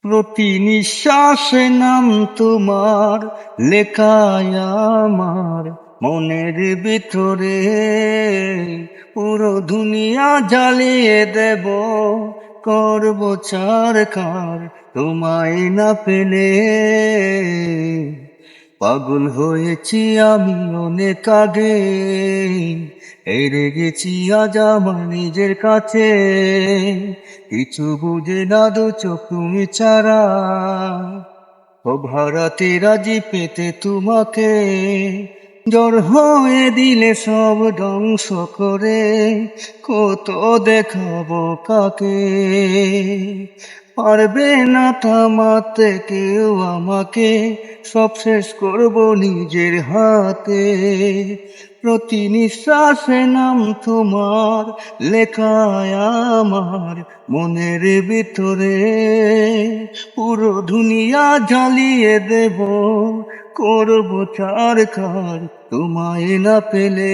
প্রতি নিঃশ্বাসে নাম তোমার লেখায় আমার মনের ভিতরে। পুরো দুনিয়া জ্বালিয়ে দেব, করব ছারখার তোমায় না পেলে। পাগল হয়েছি আমি অনেক আগে, হেরে গেছি আজ আমার নিজের কাছে। কিছু বুঝে না দু চোখ তুমি ছাড়া, ও ভাড়াতে রাজি পেতে তোমাকে। জ্বর হয়ে দিলে সব ধ্বংস করে, কত দেখাবো কাকে। পারবে না থামাতে কেউ আমাকে, সব শেষ করব নিজের হাতে। প্রতি নিঃশ্বাসে নাম তোমার লেখায় আমার মনের ভিতরে। পুরো দুনিয়া জ্বালিয়ে দেব, করব ছারখার তোমায় না পেলে।